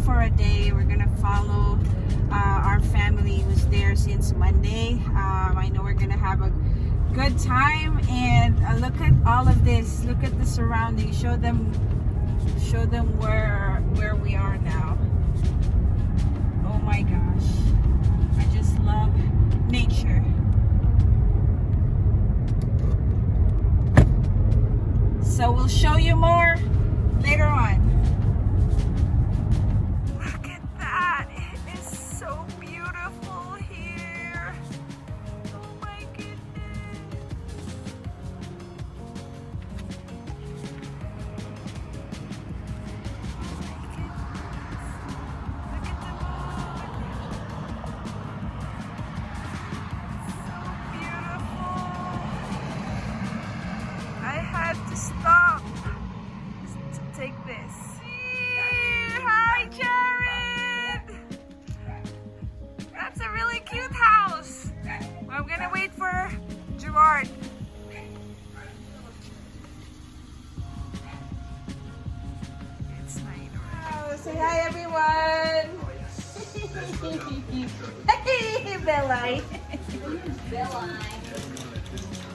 for a day. We're gonna follow our family who's there since Monday. I know we're gonna have a good time, and look at all of this. Look at the surroundings. Show them where we are now. Oh my gosh, I just love nature. So we'll show you more later on. Look at that. It is so beautiful here. Oh my goodness. Oh my goodness. Look at the moon. So beautiful. I had to stop to take this. Hi, Jared! That's a really cute house. I'm gonna wait for Gerard. It's night. Oh, say hi, everyone! Hey, Belli! Belli.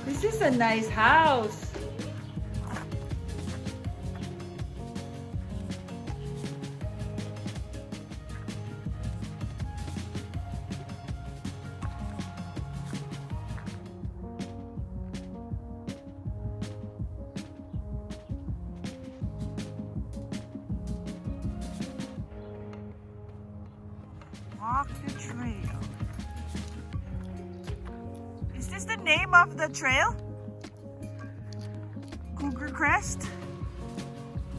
This is a nice house. Walk the trail. Is this the name of the trail? Cougar Crest?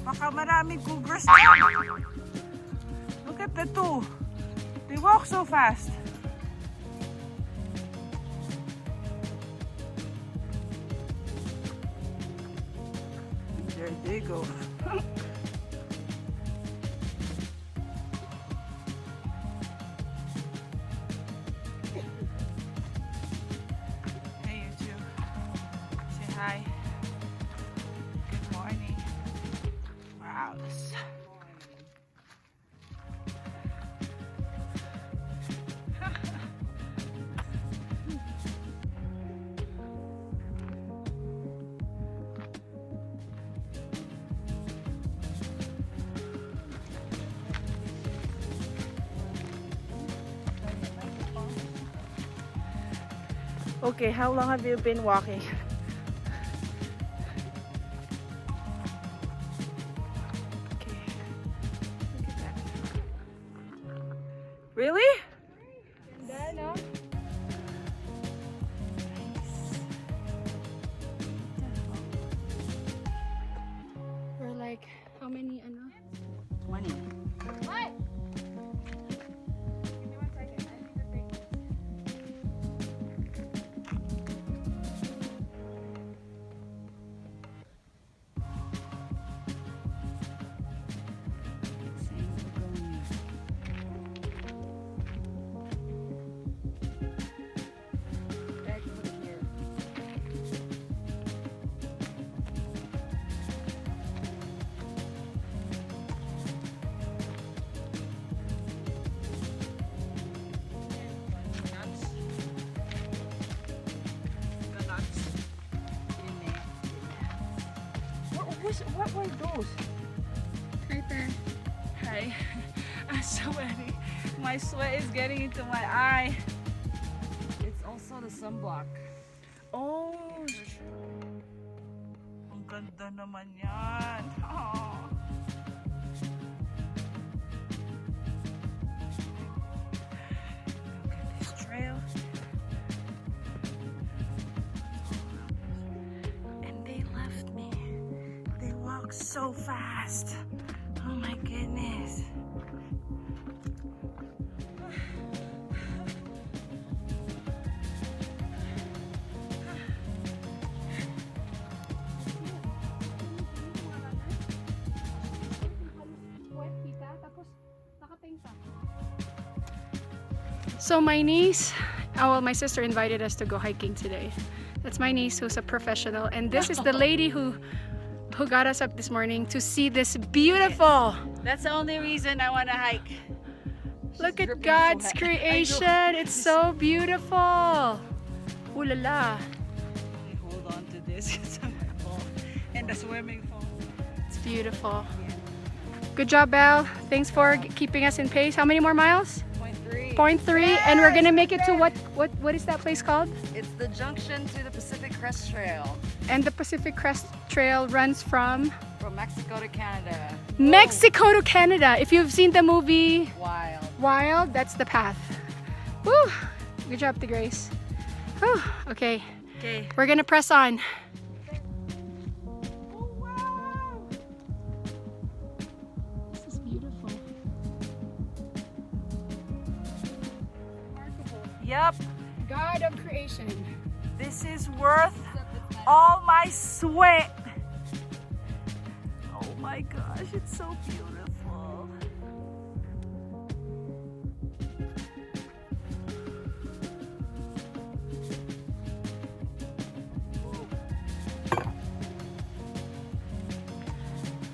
Baka maraming cougars dyan. Look at the two. They walk so fast. There they go. Hey, you two. Say hi. Good morning. Wow. Okay, how long have you been walking? Okay, look at that. Really? No? We're like, how many, 20. What? Give me 1 second. I need to take this. What were those? Right there. Hi. I'm sweating. My sweat is getting into my eye. It's also the sunblock. Oh! Ang ganda naman yan. Oh. Look at this trail. And they left me. They walk so fast. Oh my goodness. So my niece, well, my sister invited us to go hiking today. That's my niece who's a professional, and this is the lady who who got us up this morning to see this beautiful. That's the only reason I want to hike. Look at God's creation. It's so beautiful. Ooh la la. Hold on to this because I'm gonna fall in the swimming pool. It's beautiful. Good job, Belle. Thanks for keeping us in pace. How many more miles? 0.3. 0.3, and we're gonna make it to what is that place called? It's the junction to the Pacific Crest Trail And the Pacific Crest Trail runs from from Mexico to Canada. Mexico to Canada. If you've seen the movie Wild. that's the path. Woo! Good job, the Grace. Whew. Okay, Okay. we're gonna press on. Oh, wow. This is beautiful. Yep. God of creation. This is worth all my sweat. Oh my gosh, it's so beautiful.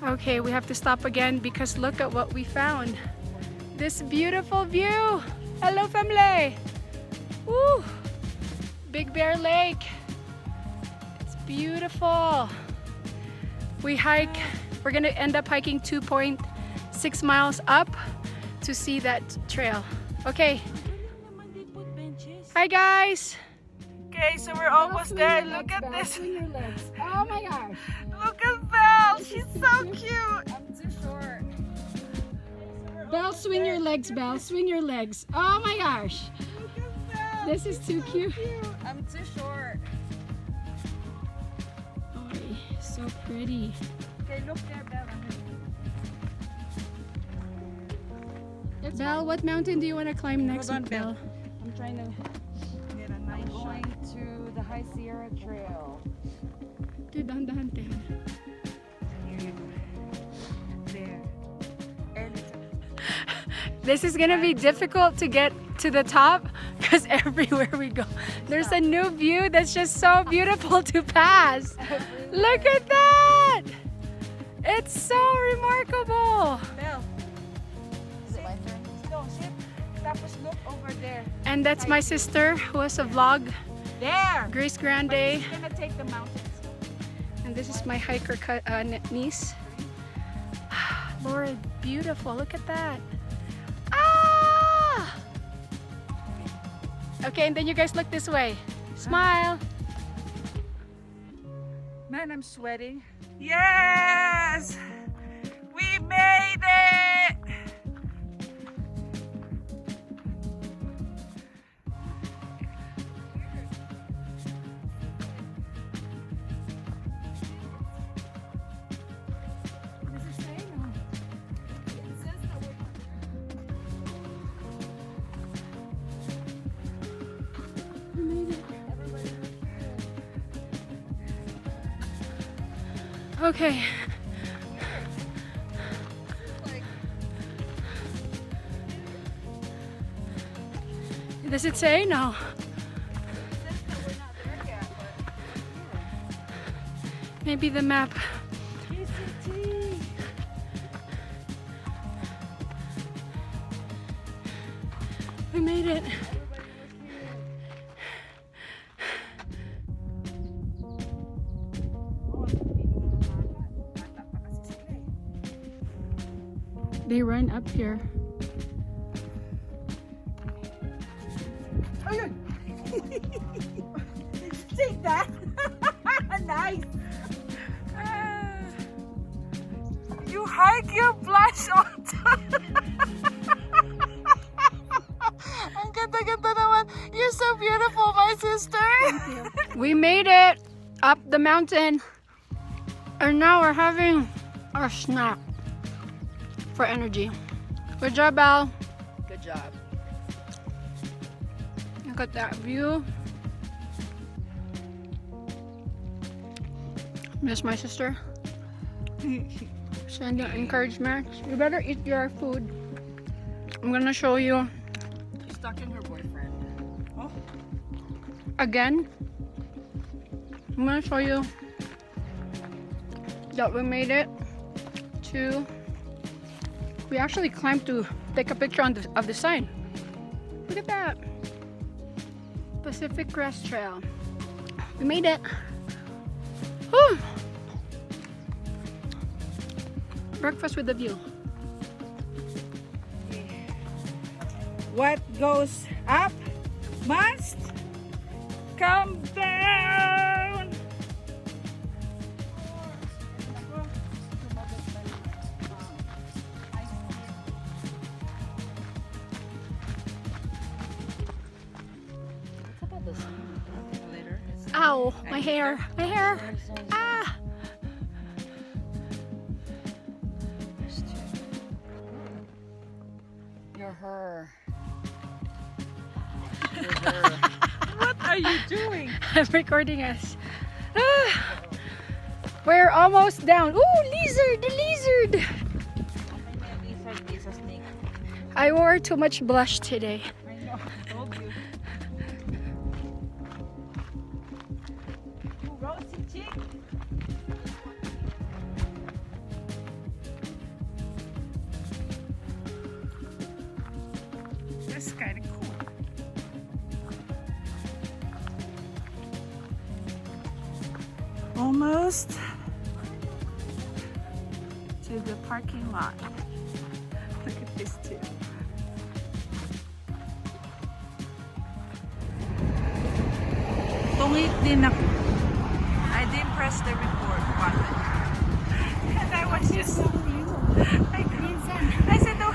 Okay, we have to stop again because look at what we found. This beautiful view. Hello, family. Woo! Big Bear Lake. It's beautiful. We're gonna end up hiking 2.6 miles up to see that trail. Okay. Hi guys. Okay, so we're almost there. Look at this. Oh my gosh. Look at Belle. She's so cute. I'm too short. Belle, swing your legs, Belle. Swing your legs. Oh my gosh. Look at Belle. This is too cute. I'm too short. Oh, so pretty. Okay, look there, Belle. Belle, what mountain do you want to climb next Hold on, week, Belle. Belle? I'm trying to get a nice I'm going to the High Sierra Trail. Okay, dahan-dahan, te. There. And This is gonna be difficult to get to the top because everywhere we go, there's a new view that's just so beautiful to pass. Look at that! It's so remarkable. Belle. Is it my turn? No, sit. Tapos look over there. And that's my sister who has a vlog, There. Grace But Grande. she's gonna take the mountains. And this is my hiker niece. Lord, beautiful. Look at that. Ah! Okay, and then you guys look this way. Smile. Man, I'm sweating. Yes! We made it! Okay. Does it say? No. Maybe the map. We made it. They run up here. Take that! Nice! You hike your blush on top! Ang ganda-ganda naman! You're so beautiful, my sister! We made it up the mountain. And now we're having our snack for energy. Good job, Al. Good job. Look at that view. Miss my sister. Sending encouragement. You better eat your food. I'm gonna show you She's stuck in her boyfriend. Oh, again. I'm gonna show you that we made it to. We actually climbed to take a picture of the sign. Look at that. Pacific Crest Trail. We made it. Whew. Breakfast with the view. What goes up must come down. What's about this later? Ow, my hair, my hair. Ah. You're her. You're her. What are you doing? I'm recording us. Ah. We're almost down. Ooh, lizard, the lizard. It's a snake. I wore too much blush today. I know. I told you. Rosy chick. That's kind of cool. Almost to the parking lot. Look at this too. Tungit din ako. I didn't press the record button. And I was just I said, oh,